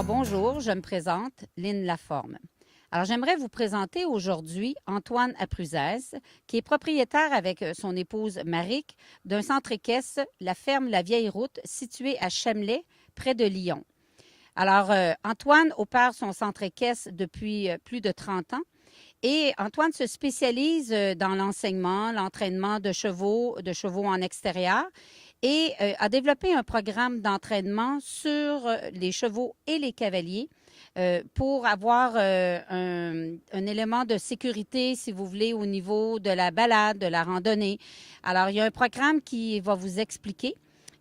Alors bonjour, je me présente, Lynne Laforme. Alors j'aimerais vous présenter aujourd'hui Antoine Apruzès, qui est propriétaire avec son épouse Maric d'un centre équestre, la ferme La Vieille Route, située à Chamelais, près de Lyon. Alors Antoine opère son centre équestre depuis plus de 30 ans. Et Antoine se spécialise dans l'enseignement, l'entraînement de chevaux en extérieur et a développé un programme d'entraînement sur les chevaux et les cavaliers pour avoir un élément de sécurité, si vous voulez, au niveau de la balade, de la randonnée. Alors, il y a un programme qui va vous expliquer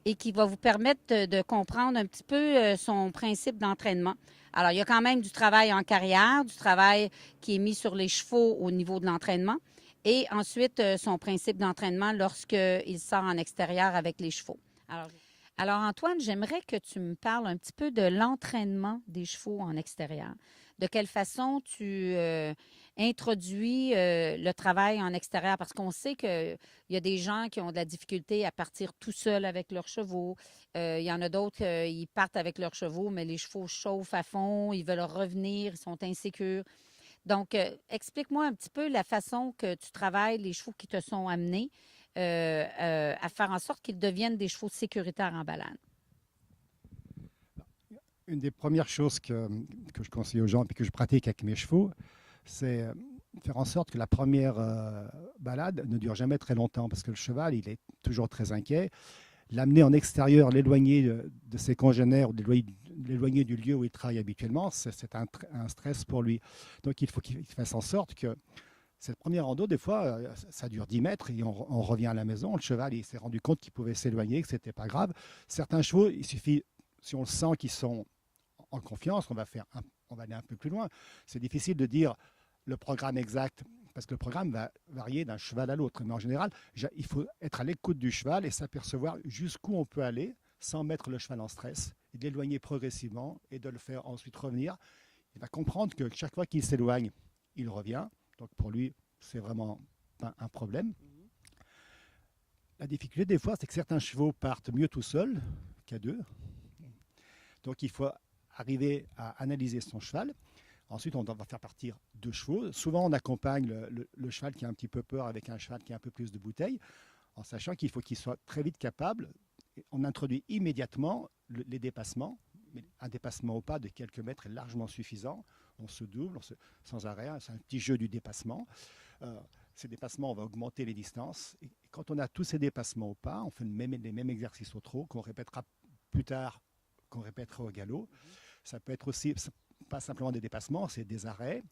et qui va vous permettre de comprendre un petit peu son principe d'entraînement. Alors, il y a quand même du travail en carrière, du travail qui est mis sur les chevaux au niveau de l'entraînement, et ensuite son principe d'entraînement lorsqu'il sort en extérieur avec les chevaux. Alors, Antoine, j'aimerais que tu me parles un petit peu de l'entraînement des chevaux en extérieur. De quelle façon tu introduis le travail en extérieur? Parce qu'on sait qu'il y a des gens qui ont de la difficulté à partir tout seuls avec leurs chevaux. Il y en a d'autres qui partent avec leurs chevaux, mais les chevaux chauffent à fond, ils veulent revenir, ils sont insécures. Donc, explique-moi un petit peu la façon que tu travailles les chevaux qui te sont amenés à faire en sorte qu'ils deviennent des chevaux sécuritaires en balade. Une des premières choses que je conseille aux gens et que je pratique avec mes chevaux, c'est faire en sorte que la première balade ne dure jamais très longtemps parce que le cheval, il est toujours très inquiet. L'amener en extérieur, l'éloigner de ses congénères ou l'éloigner du lieu où il travaille habituellement, c'est un stress pour lui. Donc il faut qu'il fasse en sorte que cette première rando, des fois, ça dure 10 mètres et on revient à la maison. Le cheval, il s'est rendu compte qu'il pouvait s'éloigner, que ce n'était pas grave. Certains chevaux, il suffit, si on le sent qu'ils sont en confiance, on va aller un peu plus loin. C'est difficile de dire le programme exact parce que le programme va varier d'un cheval à l'autre. Mais en général, il faut être à l'écoute du cheval et s'apercevoir jusqu'où on peut aller sans mettre le cheval en stress, et de l'éloigner progressivement et de le faire ensuite revenir. Il va comprendre que chaque fois qu'il s'éloigne, il revient. Donc pour lui, c'est vraiment pas un problème. La difficulté des fois, c'est que certains chevaux partent mieux tout seuls qu'à deux. Donc il faut arriver à analyser son cheval. Ensuite, on va faire partir deux chevaux. Souvent, on accompagne le cheval qui a un petit peu peur avec un cheval qui a un peu plus de bouteille, en sachant qu'il faut qu'il soit très vite capable. On introduit immédiatement les dépassements. Mais un dépassement au pas de quelques mètres est largement suffisant. On se double sans arrêt. C'est un petit jeu du dépassement. Ces dépassements, on va augmenter les distances. Et quand on a tous ces dépassements au pas, on fait les mêmes exercices au trot qu'on répétera plus tard, qu'on répétera au galop. Ça peut être aussi pas simplement des dépassements, c'est des arrêts,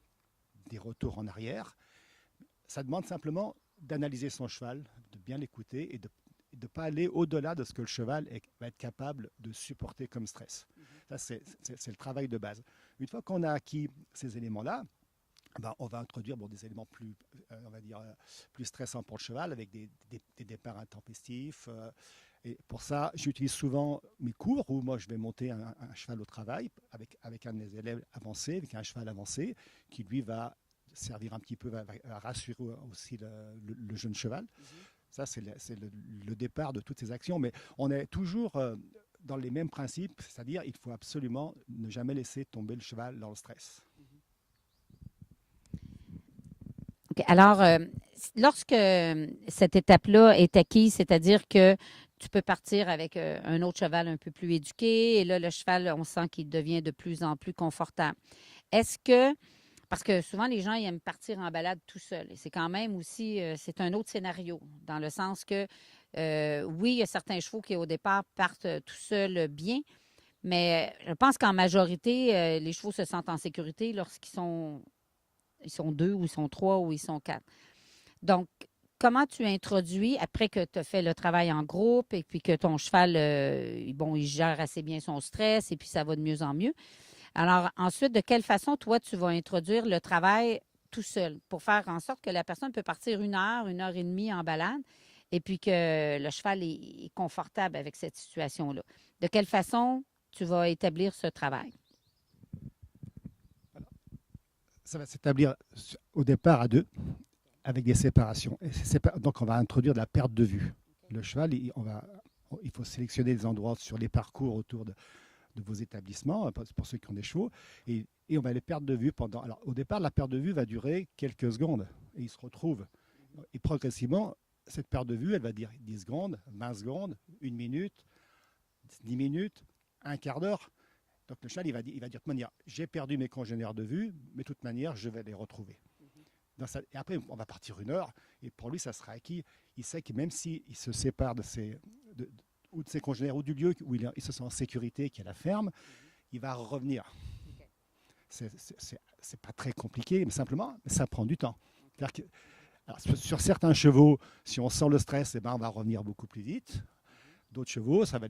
des retours en arrière. Ça demande simplement d'analyser son cheval, de bien l'écouter et de ne pas aller au-delà de ce que le cheval va être capable de supporter comme stress. Ça, c'est le travail de base. Une fois qu'on a acquis ces éléments-là, ben, on va introduire des éléments plus, on va dire, plus stressants pour le cheval, avec des départs intempestifs. Et pour ça, j'utilise souvent mes cours où moi je vais monter un cheval au travail avec un de mes élèves avancés, avec un cheval avancé, qui lui va servir un petit peu, va rassurer aussi le jeune cheval. Ça, c'est le départ de toutes ces actions. Mais on est toujours dans les mêmes principes, c'est-à-dire il faut absolument ne jamais laisser tomber le cheval dans le stress. Okay. Alors, lorsque cette étape-là est acquise, c'est-à-dire que tu peux partir avec un autre cheval un peu plus éduqué, et là, le cheval, on sent qu'il devient de plus en plus confortable. Est-ce que, parce que souvent les gens ils aiment partir en balade tout seul, et c'est quand même aussi, c'est un autre scénario, dans le sens que, oui, il y a certains chevaux qui au départ partent tout seuls bien, mais je pense qu'en majorité, les chevaux se sentent en sécurité ils sont deux ou ils sont trois ou ils sont quatre. Donc, comment tu introduis, après que tu as fait le travail en groupe et puis que ton cheval, bon, il gère assez bien son stress et puis ça va de mieux en mieux. Alors, ensuite, de quelle façon, toi, tu vas introduire le travail tout seul pour faire en sorte que la personne peut partir une heure et demie en balade et puis que le cheval est confortable avec cette situation-là? De quelle façon tu vas établir ce travail? Ça va s'établir au départ à deux, avec des séparations. Donc on va introduire de la perte de vue. Le cheval, il faut sélectionner des endroits sur les parcours autour de de vos établissements, pour ceux qui ont des chevaux, et on va les perdre de vue pendant... Alors, au départ, la perte de vue va durer quelques secondes, et ils se retrouvent. Et progressivement, cette perte de vue, elle va dire 10 secondes, 20 secondes, 1 minute, 10 minutes, un quart d'heure. Donc le cheval, il va dire de toute manière, j'ai perdu mes congénères de vue, mais de toute manière, je vais les retrouver. Et après, on va partir 1 heure, et pour lui, ça sera acquis. Il sait que même s'il se sépare de ses congénères ou du lieu où il se sent en sécurité, qui est la ferme, il va revenir. C'est pas très compliqué, mais simplement, ça prend du temps. Alors, sur certains chevaux, si on sent le stress, on va revenir beaucoup plus vite. D'autres chevaux, ça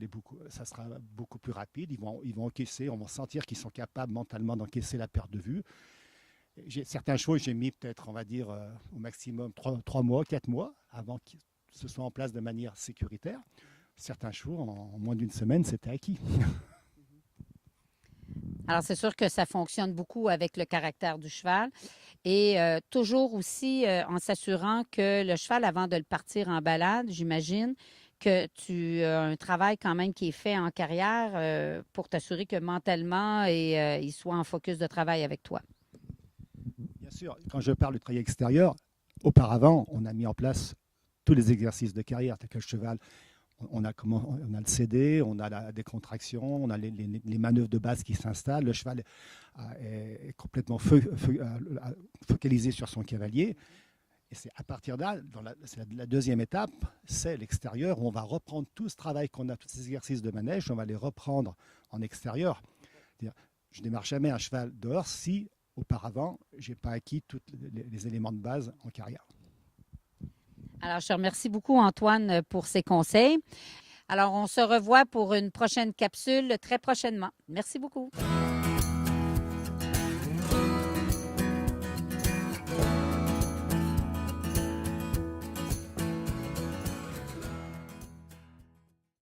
sera beaucoup plus rapide. Ils vont encaisser, on va sentir qu'ils sont capables mentalement d'encaisser la perte de vue. Certains chevaux, j'ai mis peut-être, on va dire, au maximum 3 mois, 4 mois, avant qu'ils se soient en place de manière sécuritaire. Certains chevaux, en moins d'1 semaine, c'était acquis. Alors, c'est sûr que ça fonctionne beaucoup avec le caractère du cheval et toujours aussi en s'assurant que le cheval, avant de le partir en balade, j'imagine que tu as un travail quand même qui est fait en carrière pour t'assurer que mentalement, il soit en focus de travail avec toi. Bien sûr, quand je parle du travail extérieur, auparavant, on a mis en place tous les exercices de carrière, tel que le cheval. On a le CD, on a la décontraction, on a les manœuvres de base qui s'installent. Le cheval est complètement focalisé sur son cavalier. Et c'est à partir de là, la deuxième étape, c'est l'extérieur, où on va reprendre tout ce travail qu'on a, tous ces exercices de manège, on va les reprendre en extérieur. Je ne démarre jamais un cheval dehors si, auparavant, je n'ai pas acquis tous les éléments de base en carrière. Alors, je te remercie beaucoup, Antoine, pour ces conseils. Alors, on se revoit pour une prochaine capsule très prochainement. Merci beaucoup.